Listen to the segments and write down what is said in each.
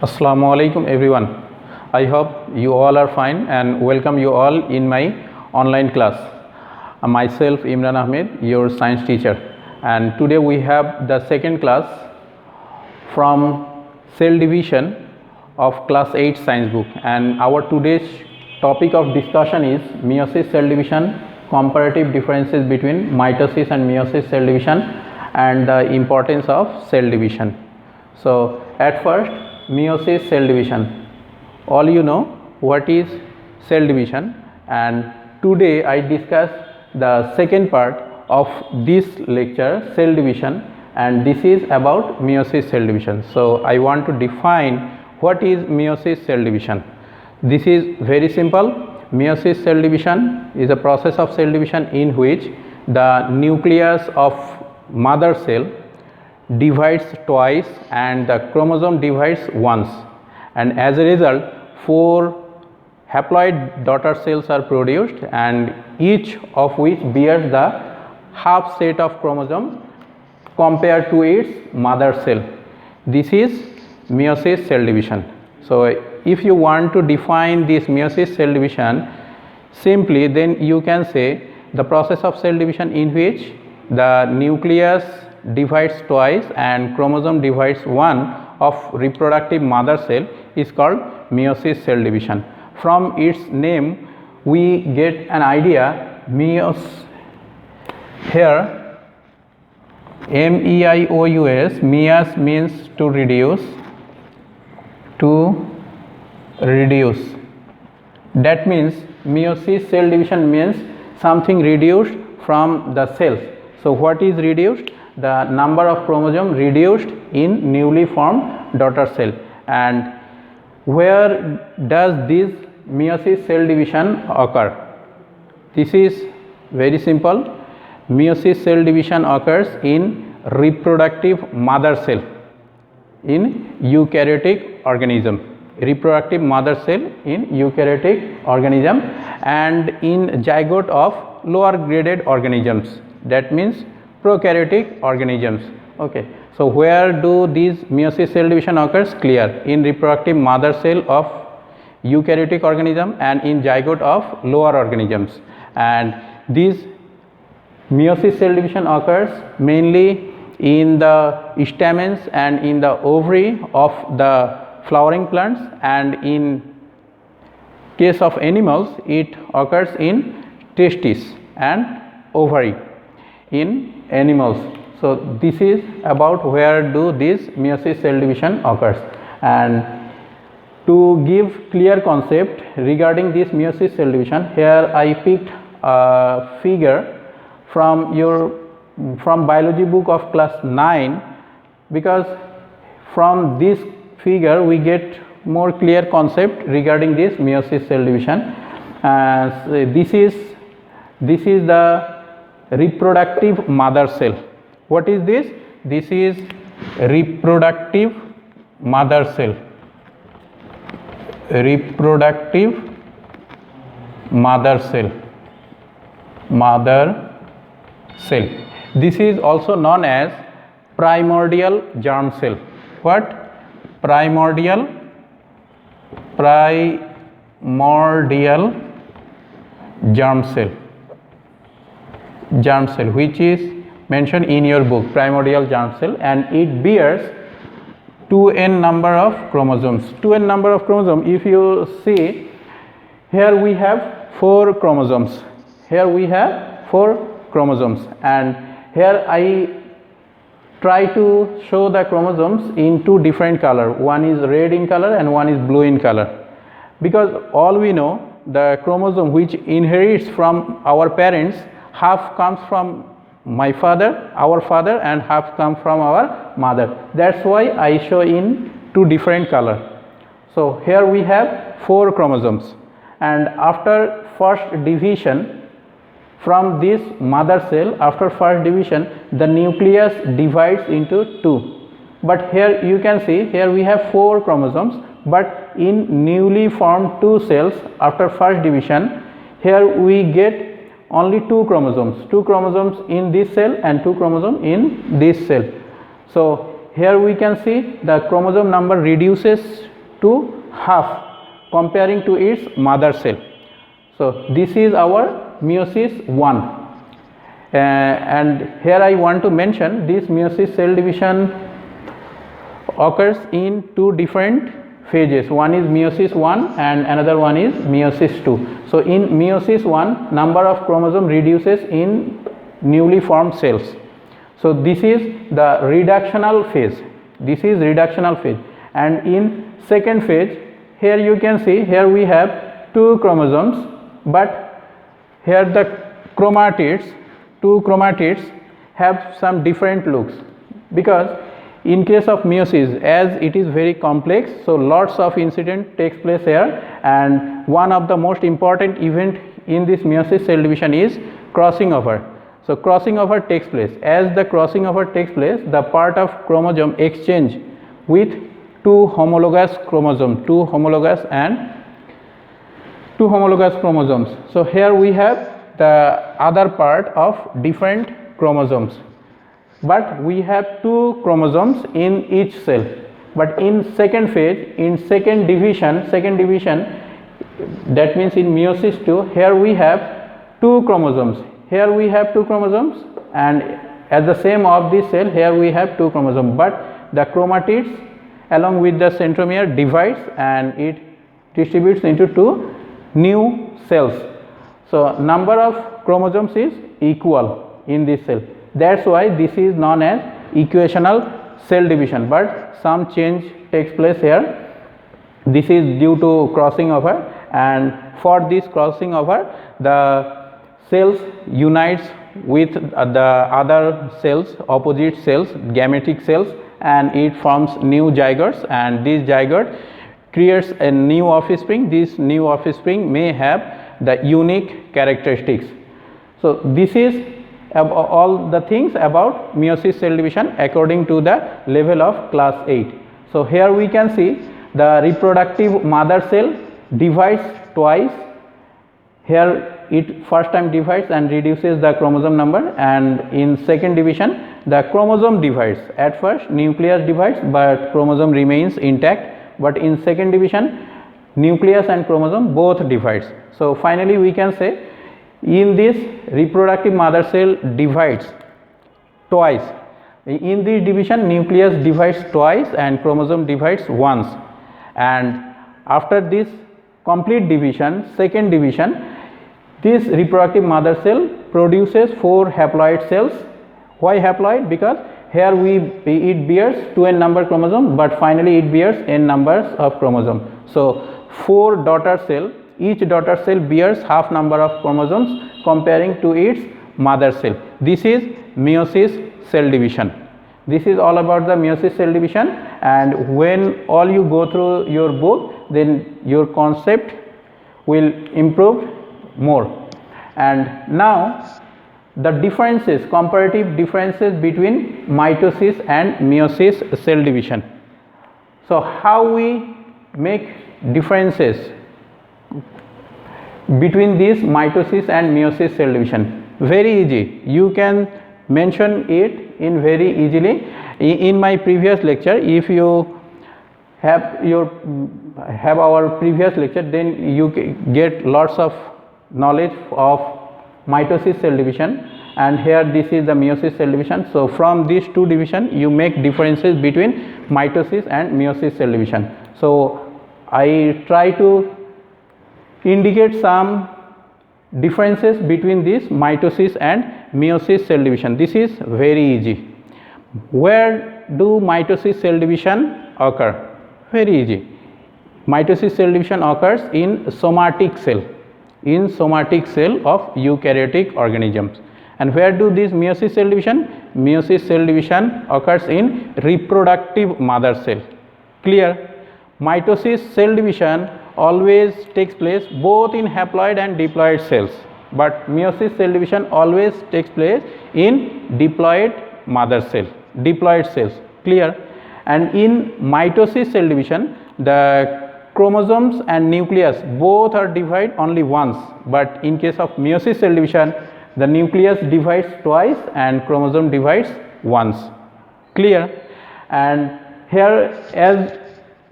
Assalamu alaikum everyone. I hope you all are fine and welcome you all in my online class. Myself Imran Ahmed, your science teacher, and today we have the second class from cell division of class 8 science book, and our today's topic of discussion is meiosis cell division, comparative differences between mitosis and meiosis cell division, and the importance of cell division. So at first, meiosis cell division. All you know what is cell division, and today I discuss the second part of this lecture, cell division, and this is about meiosis cell division. So I want to define what is meiosis cell division. This is very simple. Meiosis cell division is a process of cell division in which the nucleus of mother cell divides twice and the chromosome divides once, and as a result 4 haploid daughter cells are produced, and each of which bears the half set of chromosome compared to its mother cell. This is meiosis cell division. So if you want to define this meiosis cell division simply, then you can say the process of cell division in which the nucleus divides twice and chromosome divides one of reproductive mother cell is called meiosis cell division. From its name we get an idea. Meiosis, here MEIOUS, meos means to reduce, that means meiosis cell division means something reduced from the cells. So what is reduced? The number of chromosome reduced in newly formed daughter cell. And where does this meiosis cell division occur? This is very simple. Meiosis cell division occurs in reproductive mother cell in eukaryotic organism, reproductive mother cell in eukaryotic organism, and in zygote of lower graded organisms, that means prokaryotic organisms. Okay, so where do these meiosis cell division occurs? Clear, in reproductive mother cell of eukaryotic organism and in zygote of lower organisms. And this meiosis cell division occurs mainly in the stamens and in the ovary of the flowering plants, and in case of animals it occurs in testes and ovary in animals. So this is about where do this meiosis cell division occurs. And to give clear concept regarding this meiosis cell division, here I picked a figure from biology book of class 9, because from this figure we get more clear concept regarding this meiosis cell division. So this is the reproductive mother cell. What is this? This is reproductive mother cell. Reproductive mother cell. Mother cell. This is also known as primordial germ cell. What? Primordial germ cell, which is mentioned in your book, primordial germ cell, and it bears 2n number of chromosomes. 2n number of chromosomes. If you see, here we have 4 chromosomes. Here we have 4 chromosomes, and here I try to show the chromosomes in 2 different color. One is red in color and one is blue in color, because all we know, the chromosome which inherits from our parents, half comes from my father, our father, and half comes from our mother. That's why I show in 2 different color. So here we have 4 chromosomes, and after first division from this mother cell, after first division the nucleus divides into 2. But here you can see, here we have 4 chromosomes, but in newly formed 2 cells after first division, here we get only 2 chromosomes in this cell and 2 chromosomes in this cell. So here we can see the chromosome number reduces to half comparing to its mother cell. So this is our meiosis 1. And here I want to mention this meiosis cell division occurs in two different phases. One is meiosis 1 and another one is meiosis 2. So in meiosis 1, number of chromosomes reduces in newly formed cells. So this is the reductional phase. This is reductional phase. And in second phase, here you can see, here we have two chromosomes, but here the chromatids, two chromatids have some different looks, because in case of meiosis, as it is very complex, so lots of incident takes place here, and one of the most important event in this meiosis cell division is crossing over. So crossing over takes place. As the crossing over takes place, the part of chromosome exchange with two homologous chromosomes, two homologous chromosomes. So here we have the other part of different chromosomes, but we have two chromosomes in each cell. But in second phase, in second division, that means in meiosis 2, here we have two chromosomes. Here we have two chromosomes, and at the same of this cell, here we have two chromosomes, but the chromatids along with the centromere divides and it distributes into two new cells. So number of chromosomes is equal in this cell. That's why this is known as equational cell division, but some change takes place here. This is due to crossing over, and for this crossing over, the cells unites with the other cells, opposite cells, gametic cells, and it forms new zygotes, and this zygote creates a new offspring. This new offspring may have the unique characteristics. So this is all the things about meiosis cell division according to the level of class 8. So here we can see the reproductive mother cell divides twice. Here it first time divides and reduces the chromosome number, and in second division the chromosome divides. At first nucleus divides but chromosome remains intact, but in second division nucleus and chromosome both divides. So finally we can say in this reproductive mother cell divides twice. In this division nucleus divides twice and chromosome divides once, and after this complete division, second division, this reproductive mother cell produces 4 haploid cells. Why haploid? Because here it bears 2n number chromosome, but finally it bears n numbers of chromosome. So 4 daughter cell, each daughter cell bears half number of chromosomes comparing to its mother cell. This is meiosis cell division. This is all about the meiosis cell division, and when all you go through your book, then your concept will improve more. And now the differences, comparative differences between mitosis and meiosis cell division. So how we make differences between this mitosis and meiosis cell division? Very easy. You can mention it in very easily. In my previous lecture, if you have our previous lecture, then you get lots of knowledge of mitosis cell division, and here this is the meiosis cell division. So from these two division you make differences between mitosis and meiosis cell division. So I try to indicate some differences between this mitosis and meiosis cell division. This is very easy. Where do mitosis cell division occur? Very easy. Mitosis cell division occurs in somatic cell, in somatic cell of eukaryotic organisms. And where do this meiosis cell division? Meiosis cell division occurs in reproductive mother cell. Clear? Mitosis cell division always takes place both in haploid and diploid cells, but meiosis cell division always takes place in diploid mother cell, diploid cells. Clear? And in mitosis cell division, the chromosomes and nucleus both are divided only once, but in case of meiosis cell division, the nucleus divides twice and chromosome divides once. Clear? And here, as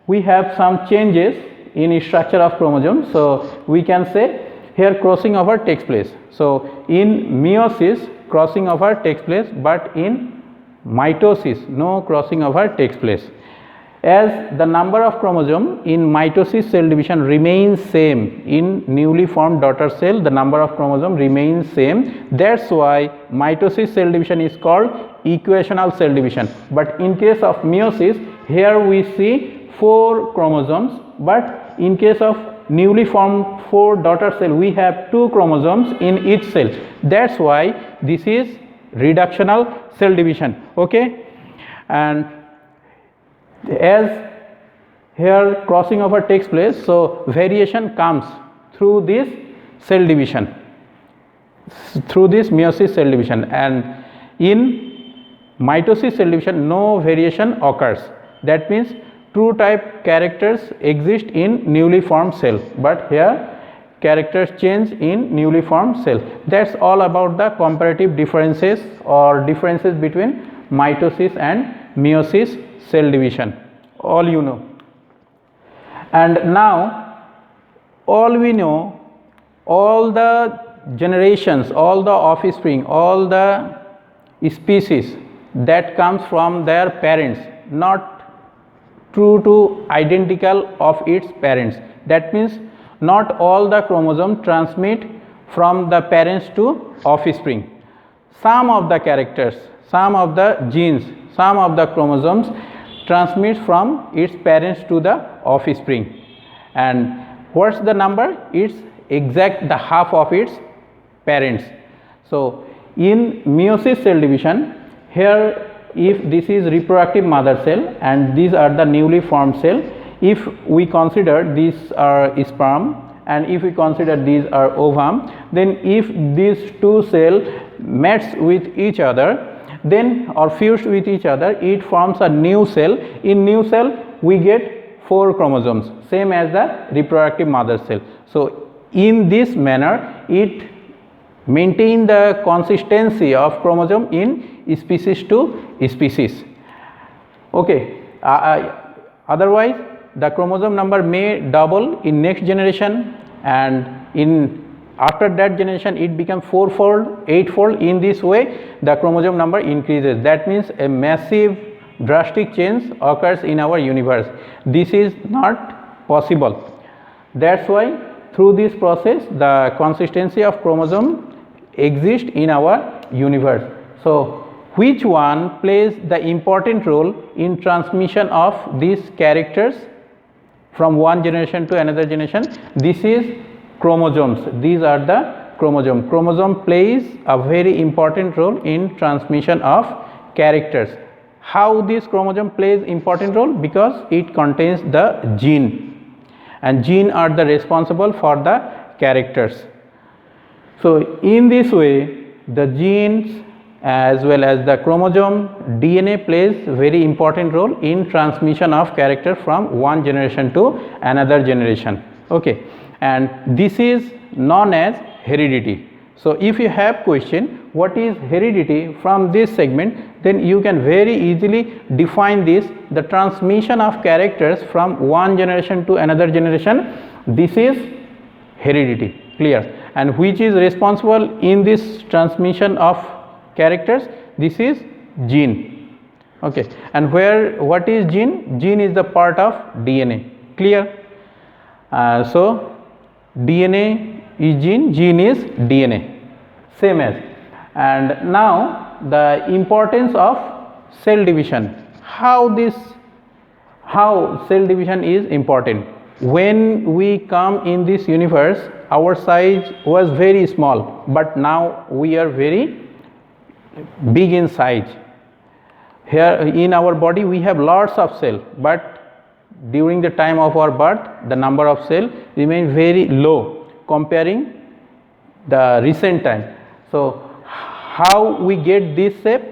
we have some changes in structure of chromosomes. So we can say here crossing over takes place. So in meiosis crossing over takes place, but in mitosis no crossing over takes place. As the number of chromosome in mitosis cell division remains same, in newly formed daughter cell the number of chromosome remains same. That's why mitosis cell division is called equational cell division. But in case of meiosis, here we see 4 chromosomes, but in case of newly formed 4 daughter cell we have 2 chromosomes in each cell. That's why this is reductional cell division. Okay, and as here crossing over takes place, so variation comes through this cell division, through this meiosis cell division, and in mitosis cell division no variation occurs. That means true type characters exist in newly formed cell, but here characters change in newly formed cell. That's all about the comparative differences or differences between mitosis and meiosis cell division, all you know. And now all we know, all the generations, all the offspring, all the species that comes from their parents not true to identical of its parents. That means not all the chromosome transmit from the parents to offspring. Some of the characters, some of the genes, some of the chromosomes transmits from its parents to the offspring. And what's the number? It's exact the half of its parents. So in meiosis cell division, here if this is reproductive mother cell and these are the newly formed cell, if we consider these are sperm and if we consider these are ovum, then if these two cells mates with each other, then or fused with each other, it forms a new cell. In new cell we get 4 chromosomes, same as the reproductive mother cell. So in this manner it maintain the consistency of chromosome in species to species. Okay, otherwise the chromosome number may double in next generation, and in after that generation it becomes 4-fold, 8-fold. In this way the chromosome number increases. That means a massive drastic change occurs in our universe. This is not possible. That's why through this process the consistency of chromosome exists in our universe. So which one plays the important role in transmission of these characters from one generation to another generation? This is chromosomes. These are the chromosomes. Chromosome plays a very important role in transmission of characters. How this chromosome plays important role? Because it contains the gene, and gene are the responsible for the characters. So in this way the genes as well as the chromosome, DNA plays very important role in transmission of character from one generation to another generation. Okay, and this is known as heredity. So if you have question what is heredity from this segment, then you can very easily define this, the transmission of characters from one generation to another generation. This is heredity, clear. And which is responsible in this transmission of characters? This is gene. Okay, and what is gene? Gene is the part of DNA, clear. So DNA is gene, gene is DNA, same as. And now the importance of cell division. How cell division is important? When we come in this universe, our size was very small, but now we are very big in size. Here in our body we have lots of cells, but during the time of our birth the number of cells remain very low comparing the recent time. So how we get this shape?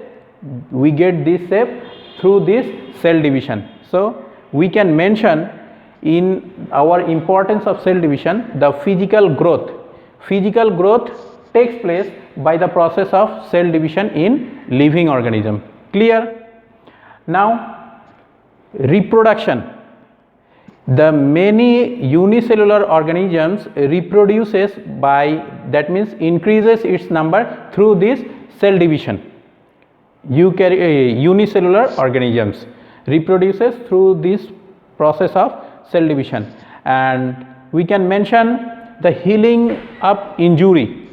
We get this shape through this cell division. So we can mention in our importance of cell division the physical growth. Physical growth takes place by the process of cell division in living organism, clear. Now reproduction. the many unicellular organisms reproduces by, that means increases its number through this cell division. Unicellular organisms reproduces through this process of cell division. And we can mention the healing up injury.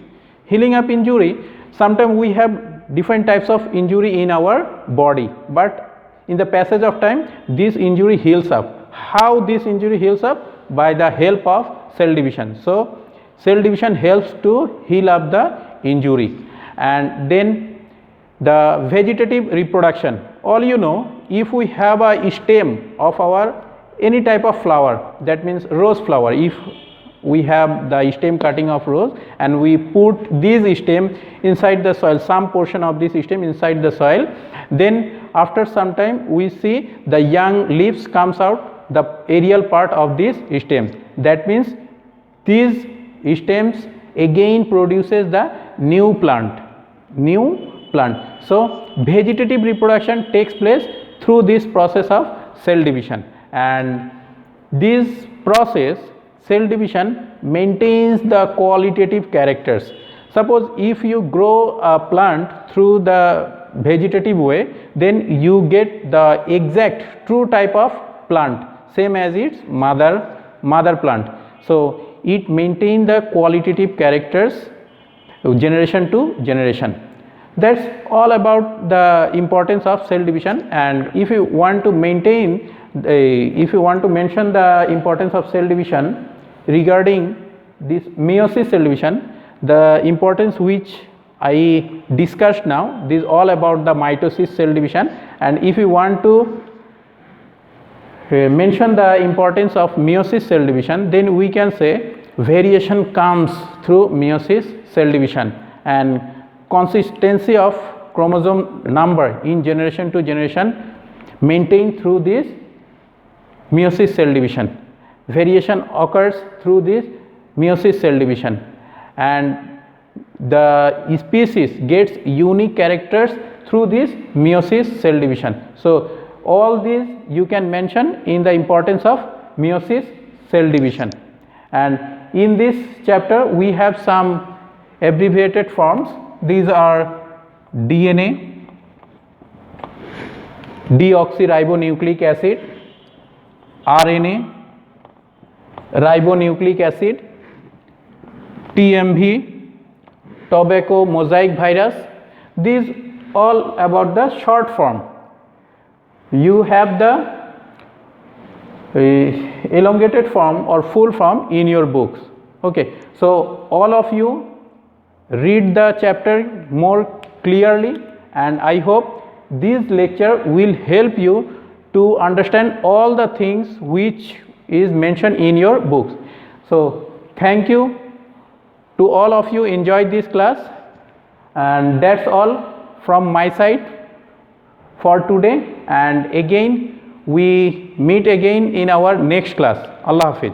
Healing up injury, sometimes we have different types of injury in our body, but in the passage of time this injury heals up. How this injury heals up? By the help of cell division. So cell division helps to heal up the injury. And then the vegetative reproduction, all you know, if we have a stem of our any type of flower, that means rose flower, if we have the stem cutting of rose and we put this stem inside the soil, some portion of this stem inside the soil, then after some time we see the young leaves comes out, the aerial part of this stem. That means these stems again produces the new plant. So vegetative reproduction takes place through this process of cell division, and this process cell division maintains the qualitative characters. Suppose if you grow a plant through the vegetative way, then you get the exact true type of plant, same as its mother plant. So it maintains the qualitative characters generation to generation. That's all about the importance of cell division. And if you want to mention the importance of cell division regarding this meiosis cell division, the importance which I discussed now, this is all about the mitosis cell division. And if you want to mention the importance of meiosis cell division, then we can say variation comes through meiosis cell division, and consistency of chromosome number in generation to generation maintained through this meiosis cell division. Variation occurs through this meiosis cell division, and the species gets unique characters through this meiosis cell division. So all these you can mention in the importance of meiosis cell division. And in this chapter we have some abbreviated forms. These are DNA, deoxyribonucleic acid, RNA, ribonucleic acid, TMV, tobacco mosaic virus. These all about the short form. You have the elongated form or full form in your books. Okay, so all of you read the chapter more clearly, and I hope this lecture will help you to understand all the things which is mentioned in your books. So thank you to all of you enjoyed this class, and that's all from my side for today. And again we meet again in our next class. Allah Hafiz.